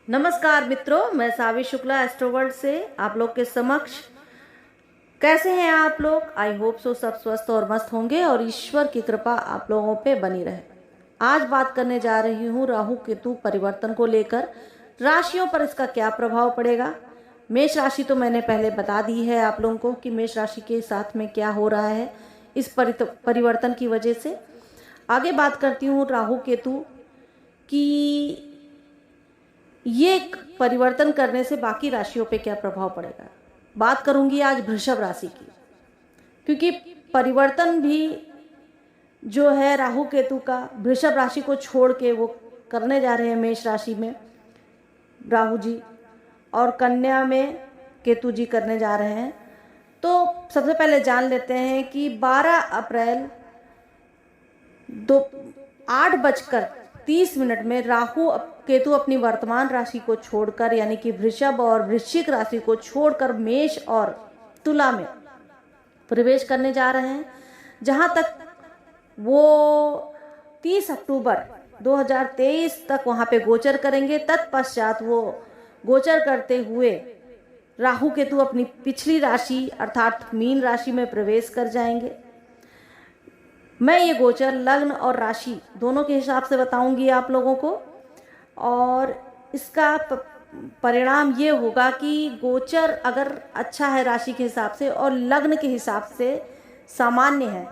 नमस्कार मित्रों, मैं सावी शुक्ला एस्ट्रोवर्ल्ड से आप लोग के समक्ष। कैसे हैं आप लोग? आई होप सो सब स्वस्थ और मस्त होंगे और ईश्वर की कृपा आप लोगों पे बनी रहे। आज बात करने जा रही हूँ राहु केतु परिवर्तन को लेकर। राशियों पर इसका क्या प्रभाव पड़ेगा। मेष राशि तो मैंने पहले बता दी है आप लोगों को कि मेष राशि के साथ में क्या हो रहा है इस परिवर्तन की वजह से। आगे बात करती हूँ राहु केतु की ये परिवर्तन करने से बाकी राशियों पे क्या प्रभाव पड़ेगा। बात करूंगी आज वृषभ राशि की, क्योंकि परिवर्तन भी जो है राहु केतु का वृषभ राशि को छोड़ के वो करने जा रहे हैं मेष राशि में राहु जी, और कन्या में केतु जी करने जा रहे हैं। तो सबसे पहले जान लेते हैं कि 12 अप्रैल 8:30 में राहु केतु अपनी वर्तमान राशि को छोड़कर यानी कि वृषभ और वृश्चिक राशि को छोड़कर मेष और तुला में प्रवेश करने जा रहे हैं, जहां तक वो 30 अक्टूबर 2023 तक वहां पे गोचर करेंगे। तत्पश्चात वो गोचर करते हुए राहु केतु अपनी पिछली राशि अर्थात मीन राशि में प्रवेश कर जाएंगे। मैं ये गोचर लग्न और राशि दोनों के हिसाब से बताऊंगी आप लोगों को, और इसका परिणाम ये होगा कि गोचर अगर अच्छा है राशि के हिसाब से और लग्न के हिसाब से सामान्य है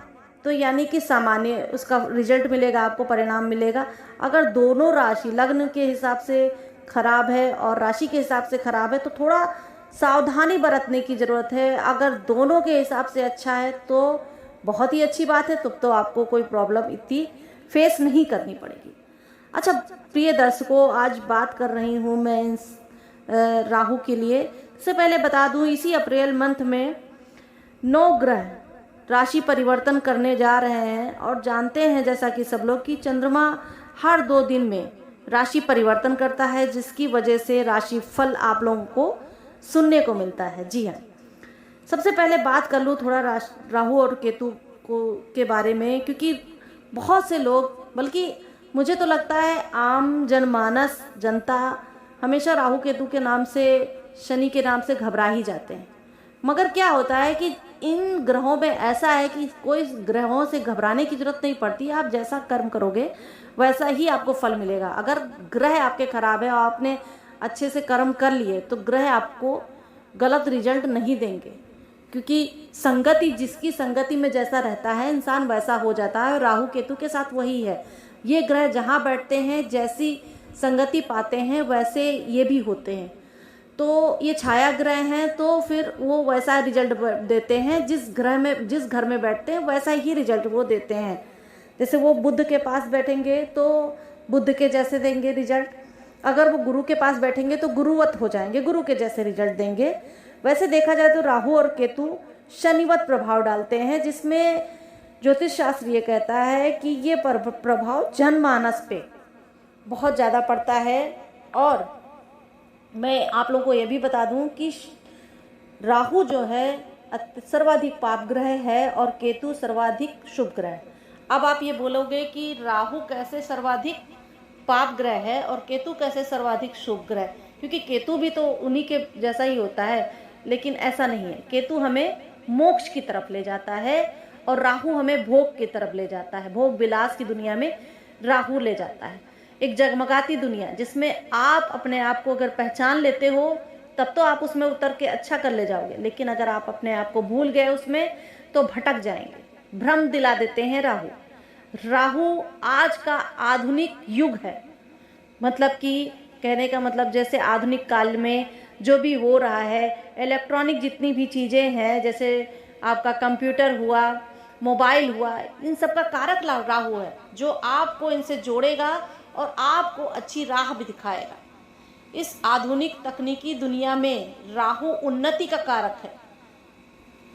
तो यानी कि सामान्य उसका रिजल्ट मिलेगा, आपको परिणाम मिलेगा। अगर दोनों राशि लग्न के हिसाब से खराब है और राशि के हिसाब से खराब है तो थोड़ा सावधानी बरतने की ज़रूरत है। अगर दोनों के हिसाब से अच्छा है तो बहुत ही अच्छी बात है, तो आपको कोई प्रॉब्लम इतनी फेस नहीं करनी पड़ेगी। अच्छा प्रिय दर्शकों, आज बात कर रही हूँ मैं राहु के लिए। इससे पहले बता दूँ इसी अप्रैल मंथ में 9 ग्रह राशि परिवर्तन करने जा रहे हैं, और जानते हैं जैसा कि सब लोग कि चंद्रमा हर 2 दिन में राशि परिवर्तन करता है, जिसकी वजह से राशि फल आप लोगों को सुनने को मिलता है। जी हाँ, सबसे पहले बात कर लूँ थोड़ा राहु और केतु के बारे में, क्योंकि बहुत से लोग, बल्कि मुझे तो लगता है आम जनमानस जनता हमेशा राहु केतु के नाम से, शनि के नाम से घबरा ही जाते हैं। मगर क्या होता है कि इन ग्रहों में ऐसा है कि कोई ग्रहों से घबराने की जरूरत नहीं पड़ती। आप जैसा कर्म करोगे वैसा ही आपको फल मिलेगा। अगर ग्रह आपके खराब है और आपने अच्छे से कर्म कर लिए तो ग्रह आपको गलत रिजल्ट नहीं देंगे, क्योंकि संगति, जिसकी संगति में जैसा रहता है इंसान वैसा हो जाता है, और राहु केतु के साथ वही है। ये ग्रह जहाँ बैठते हैं, जैसी संगति पाते हैं वैसे ये भी होते हैं। तो ये छाया ग्रह हैं तो फिर वो वैसा रिजल्ट देते हैं, जिस घर में बैठते हैं वैसा ही रिजल्ट वो देते हैं। जैसे वो बुध के पास बैठेंगे तो बुध के जैसे देंगे रिजल्ट, अगर वो गुरु के पास बैठेंगे तो गुरुवत हो जाएंगे, गुरु के जैसे रिजल्ट देंगे। वैसे देखा जाए तो राहु और केतु शनिवत प्रभाव डालते हैं, जिसमें ज्योतिष शास्त्र ये कहता है कि ये प्रभाव जनमानस पे बहुत ज़्यादा पड़ता है। और मैं आप लोगों को ये भी बता दूं कि राहु जो है सर्वाधिक पाप ग्रह है और केतु सर्वाधिक शुभ ग्रह। अब आप ये बोलोगे कि राहु कैसे सर्वाधिक पाप ग्रह है और केतु कैसे सर्वाधिक शुभ ग्रह, क्योंकि केतु भी तो उन्हीं के जैसा ही होता है, लेकिन ऐसा नहीं है। केतु हमें मोक्ष की तरफ ले जाता है और राहु हमें भोग की तरफ ले जाता है। भोग विलास की दुनिया में राहु ले जाता है, एक जगमगाती दुनिया जिसमें आप अपने आप को अगर पहचान लेते हो तब तो आप उसमें उतर के अच्छा कर ले जाओगे, लेकिन अगर आप अपने आप को भूल गए उसमें तो भटक जाएंगे। भ्रम दिला देते हैं राहु आज का आधुनिक युग है। मतलब कि कहने का मतलब जैसे आधुनिक काल में जो भी हो रहा है, इलेक्ट्रॉनिक जितनी भी चीज़ें हैं, जैसे आपका कंप्यूटर हुआ, मोबाइल हुआ, इन सब का कारक राहु है, जो आपको इनसे जोड़ेगा और आपको अच्छी राह भी दिखाएगा। इस आधुनिक तकनीकी दुनिया में राहु उन्नति का कारक है।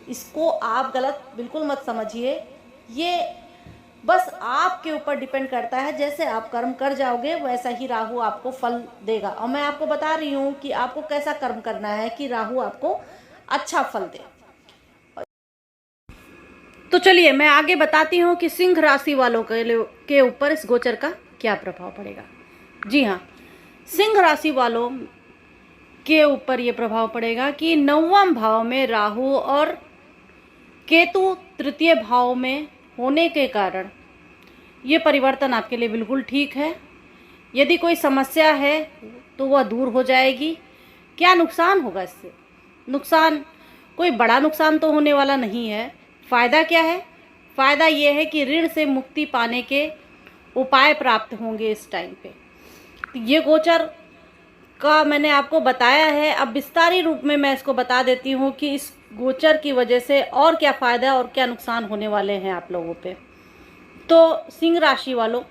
इसको आप गलत बिल्कुल मत समझिए। ये बस आपके ऊपर डिपेंड करता है, जैसे आप कर्म कर जाओगे वैसा ही राहु आपको फल देगा। और मैं आपको बता रही हूँ कि आपको कैसा कर्म करना है कि राहु आपको अच्छा फल दे। तो चलिए मैं आगे बताती हूँ कि सिंह राशि वालों के ऊपर इस गोचर का क्या प्रभाव पड़ेगा। जी हाँ, सिंह राशि वालों के ऊपर ये प्रभाव पड़ेगा कि 9वां भाव में राहु और केतु तृतीय भाव में होने के कारण ये परिवर्तन आपके लिए बिल्कुल ठीक है। यदि कोई समस्या है तो वह दूर हो जाएगी। क्या नुकसान होगा इससे? नुकसान, कोई बड़ा नुकसान तो होने वाला नहीं है। फ़ायदा क्या है? फ़ायदा ये है कि ऋण से मुक्ति पाने के उपाय प्राप्त होंगे इस टाइम पे। तो ये गोचर का मैंने आपको बताया है। अब विस्तारी रूप में मैं इसको बता देती हूँ कि इस गोचर की वजह से और क्या फ़ायदा और क्या नुकसान होने वाले हैं आप लोगों पे। तो सिंह राशि वालों,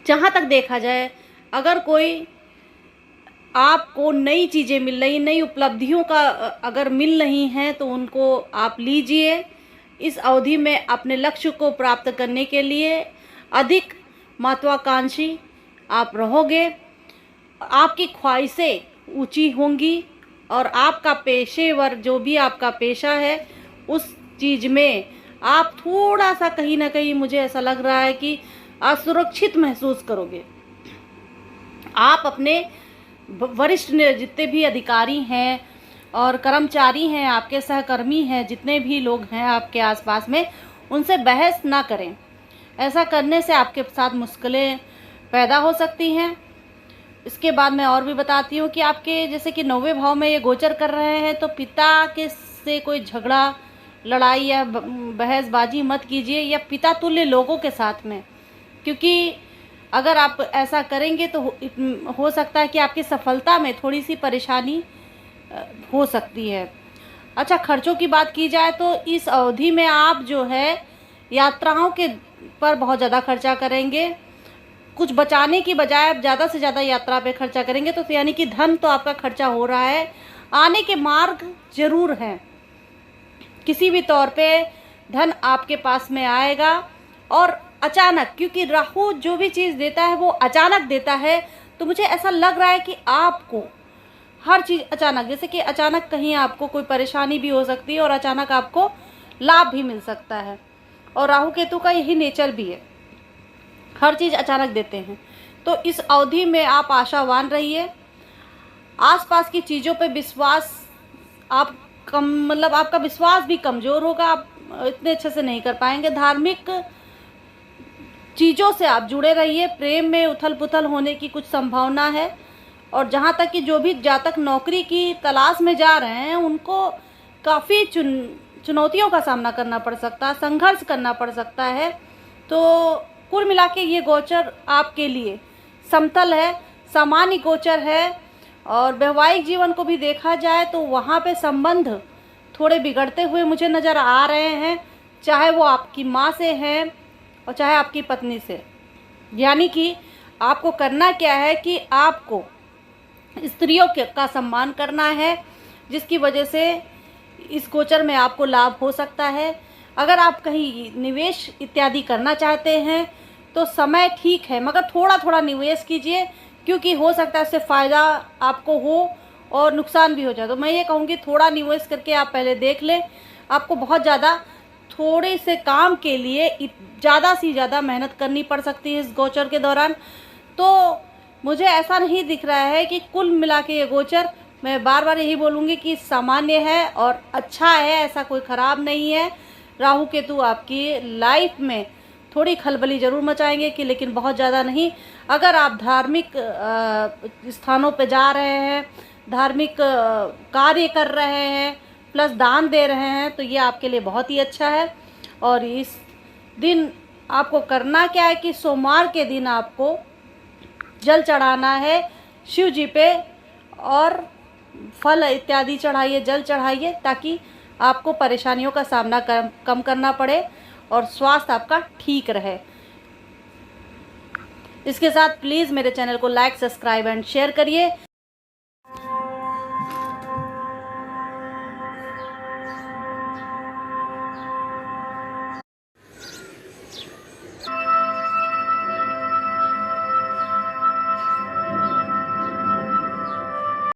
जहाँ तक देखा जाए, अगर कोई आपको नई चीज़ें मिल रही, नई उपलब्धियों का अगर मिल रही हैं तो उनको आप लीजिए। इस अवधि में अपने लक्ष्य को प्राप्त करने के लिए अधिक महत्वाकांक्षी आप रहोगे। आपकी ख्वाहिशें ऊंची होंगी और आपका पेशेवर, जो भी आपका पेशा है, उस चीज़ में आप थोड़ा सा कहीं ना कहीं, मुझे ऐसा लग रहा है कि असुरक्षित महसूस करोगे। आप अपने वरिष्ठ जितने भी अधिकारी हैं और कर्मचारी हैं, आपके सहकर्मी हैं, जितने भी लोग हैं आपके आसपास में, उनसे बहस ना करें। ऐसा करने से आपके साथ मुश्किलें पैदा हो सकती हैं। इसके बाद मैं और भी बताती हूँ कि आपके जैसे कि 9वें भाव में ये गोचर कर रहे हैं, तो पिता के से कोई झगड़ा, लड़ाई या बहसबाजी मत कीजिए, या पिता तुल्य लोगों के साथ में, क्योंकि अगर आप ऐसा करेंगे तो हो सकता है कि आपकी सफलता में थोड़ी सी परेशानी हो सकती है। अच्छा, खर्चों की बात की जाए तो इस अवधि में आप जो है यात्राओं के पर बहुत ज़्यादा खर्चा करेंगे। कुछ बचाने की बजाय आप ज़्यादा से ज़्यादा यात्रा पे खर्चा करेंगे, तो यानी कि धन तो आपका खर्चा हो रहा है। आने के मार्ग जरूर हैं, किसी भी तौर पे धन आपके पास में आएगा। और अचानक, क्योंकि राहु जो भी चीज़ देता है वो अचानक देता है, तो मुझे ऐसा लग रहा है कि आपको हर चीज़ अचानक, जैसे कि अचानक कहीं आपको कोई परेशानी भी हो सकती है और अचानक आपको लाभ भी मिल सकता है। और राहु केतु का यही नेचर भी है, हर चीज़ अचानक देते हैं। तो इस अवधि में आप आशावान रहिए। आसपास की चीज़ों पे विश्वास आप मतलब आपका विश्वास भी कमज़ोर होगा, आप इतने अच्छे से नहीं कर पाएंगे। धार्मिक चीज़ों से आप जुड़े रहिए। प्रेम में उथल पुथल होने की कुछ संभावना है। और जहाँ तक कि जो भी जातक नौकरी की तलाश में जा रहे हैं, उनको काफ़ी चुनौतियों का सामना करना पड़ सकता है, संघर्ष करना पड़ सकता है। तो कुल मिला के ये गोचर आपके लिए समतल है, सामान्य गोचर है। और वैवाहिक जीवन को भी देखा जाए तो वहाँ पे संबंध थोड़े बिगड़ते हुए मुझे नज़र आ रहे हैं, चाहे वो आपकी माँ से हैं और चाहे आपकी पत्नी से। यानी कि आपको करना क्या है कि आपको स्त्रियों का सम्मान करना है, जिसकी वजह से इस गोचर में आपको लाभ हो सकता है। अगर आप कहीं निवेश इत्यादि करना चाहते हैं तो समय ठीक है, मगर थोड़ा थोड़ा निवेश कीजिए, क्योंकि हो सकता है इससे फ़ायदा आपको हो और नुकसान भी हो जाए। तो मैं ये कहूँगी थोड़ा निवेश करके आप पहले देख लें। आपको बहुत ज़्यादा थोड़े से काम के लिए ज़्यादा से ज़्यादा मेहनत करनी पड़ सकती है इस गोचर के दौरान। तो मुझे ऐसा नहीं दिख रहा है कि कुल मिला के ये गोचर, मैं बार बार यही बोलूँगी कि सामान्य है और अच्छा है, ऐसा कोई ख़राब नहीं है। राहु केतु आपकी लाइफ में थोड़ी खलबली ज़रूर मचाएंगे कि, लेकिन बहुत ज़्यादा नहीं। अगर आप धार्मिक स्थानों पे जा रहे हैं, धार्मिक कार्य कर रहे हैं, प्लस दान दे रहे हैं, तो ये आपके लिए बहुत ही अच्छा है। और इस दिन आपको करना क्या है कि सोमवार के दिन आपको जल चढ़ाना है शिव जी पे, और फल इत्यादि चढ़ाइए, जल चढ़ाइए, ताकि आपको परेशानियों का सामना कम करना पड़े और स्वास्थ्य आपका ठीक रहे। इसके साथ प्लीज़ मेरे चैनल को लाइक, सब्सक्राइब एंड शेयर करिए।